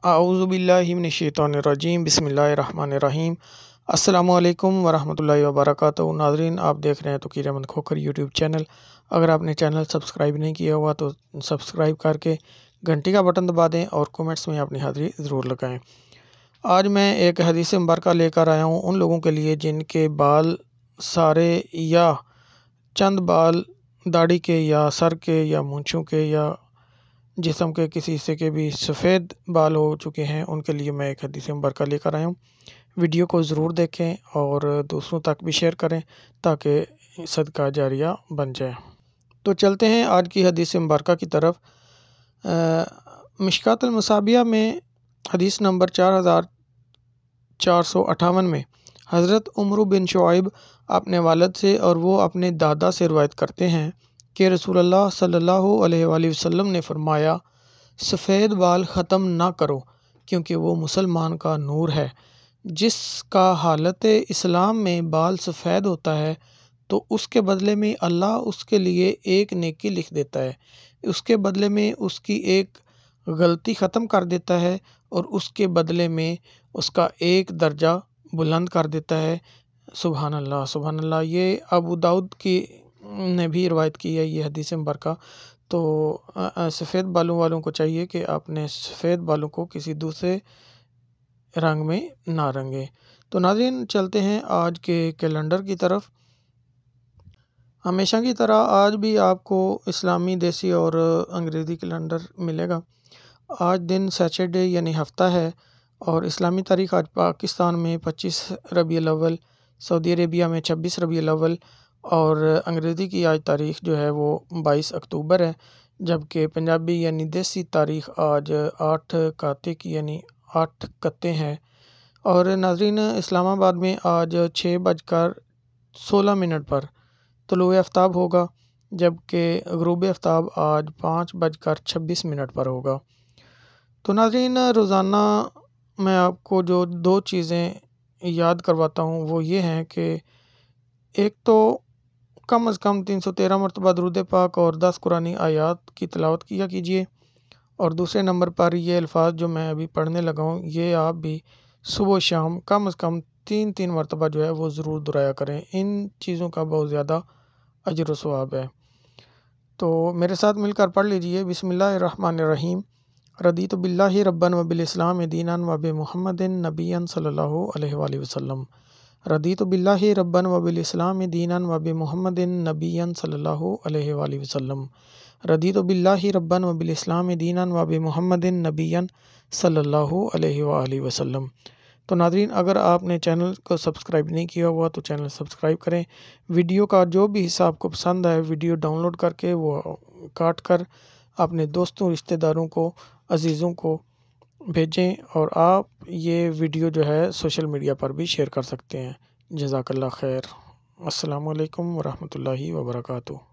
اعوذ باللہ من الشیطان الرجیم، بسم اللہ الرحمن الرحیم۔ السلام علیکم ورحمۃ اللہ وبرکاتہ۔ ناظرین، آپ دیکھ رہے ہیں توقیر احمد کھوکھر یوٹیوب چینل۔ اگر آپ نے چینل سبسکرائب نہیں کیا ہوا تو سبسکرائب کر کے گھنٹی کا بٹن دبا دیں اور کومنٹس میں اپنی حاضری ضرور لگائیں۔ آج میں ایک حدیث مبارکہ لے کر آیا ہوں ان لوگوں کے لیے جن کے بال سارے یا چند بال داڑھی کے یا سر کے یا مونچھوں کے یا جسم کے کسی حصے کے بھی سفید بال ہو چکے ہیں، ان کے لیے میں ایک حدیث مبارکہ لے کر آیا ہوں۔ ویڈیو کو ضرور دیکھیں اور دوسروں تک بھی شیئر کریں تاکہ صدقہ جاریہ بن جائے۔ تو چلتے ہیں آج کی حدیث مبارکہ کی طرف۔ مشکوٰۃ المصابیح میں حدیث نمبر 4458 میں حضرت عمرو بن شعیب اپنے والد سے اور وہ اپنے دادا سے روایت کرتے ہیں کہ رسول اللہ صلی اللہ علیہ وآلہ وسلم نے فرمایا، سفید بال ختم نہ کرو کیونکہ وہ مسلمان کا نور ہے۔ جس کا حالت اسلام میں بال سفید ہوتا ہے تو اس کے بدلے میں اللہ اس کے لیے ایک نیکی لکھ دیتا ہے، اس کے بدلے میں اس کی ایک غلطی ختم کر دیتا ہے اور اس کے بدلے میں اس کا ایک درجہ بلند کر دیتا ہے۔ سبحان اللہ، سبحان اللہ۔ یہ ابو داؤد کی نے بھی روایت کی ہے یہ حدیث مبارکہ۔ تو سفید بالوں والوں کو چاہیے کہ اپنے سفید بالوں کو کسی دوسرے رنگ میں نہ رنگیں۔ تو ناظرین، چلتے ہیں آج کے کیلنڈر کی طرف۔ ہمیشہ کی طرح آج بھی آپ کو اسلامی، دیسی اور انگریزی کیلنڈر ملے گا۔ آج دن سیچرڈے یعنی ہفتہ ہے اور اسلامی تاریخ آج پاکستان میں 25 ربیع الاول، سعودی عربیہ میں 26 ربیع الاول اور انگریزی کی آج تاریخ جو ہے وہ 22 اکتوبر ہے، جبکہ پنجابی یعنی دیسی تاریخ آج 8 کاتک یعنی 8 کتے ہیں۔ اور ناظرین، اسلام آباد میں آج 6:16 پر طلوع آفتاب ہوگا، جبکہ غروب آفتاب آج 5:26 پر ہوگا۔ تو ناظرین، روزانہ میں آپ کو جو 2 چیزیں یاد کرواتا ہوں وہ یہ ہیں کہ ایک تو کم از کم 313 مرتبہ درود پاک اور 10 قرآنی آیات کی تلاوت کیا کیجیے، اور دوسرے نمبر پر یہ الفاظ جو میں ابھی پڑھنے لگا ہوں یہ آپ بھی صبح و شام کم از کم 3 مرتبہ جو ہے وہ ضرور دہرایا کریں۔ ان چیزوں کا بہت زیادہ اجر و ثواب ہے۔ تو میرے ساتھ مل کر پڑھ لیجیے۔ بسم اللہ الرحمن الرحیم۔ رضیت باللہ ربا وبالاسلام دینا وبمحمد نبیا صلی اللہ علیہ وآلہ وسلم۔ رضیت باللہ ربا وبالاسلام دینا وبمحمد نبیا صلی اللہ علیہ وآلہ وسلم۔ رضیت باللہ ربا وبالاسلام دینا وبمحمد نبیا صلی اللہ علیہ وآلہ وسلم۔ تو ناظرین، اگر آپ نے چینل کو سبسکرائب نہیں کیا ہوا تو چینل سبسکرائب کریں۔ ویڈیو کا جو بھی حصہ آپ کو پسند ہے ویڈیو ڈاؤن لوڈ کر کے وہ کاٹ کر اپنے دوستوں، رشتہ داروں کو، عزیزوں کو بھیجیں، اور آپ یہ ویڈیو جو ہے سوشل میڈیا پر بھی شیئر کر سکتے ہیں۔ جزاک اللہ خیر۔ السلام علیکم ورحمۃ اللہ وبرکاتہ۔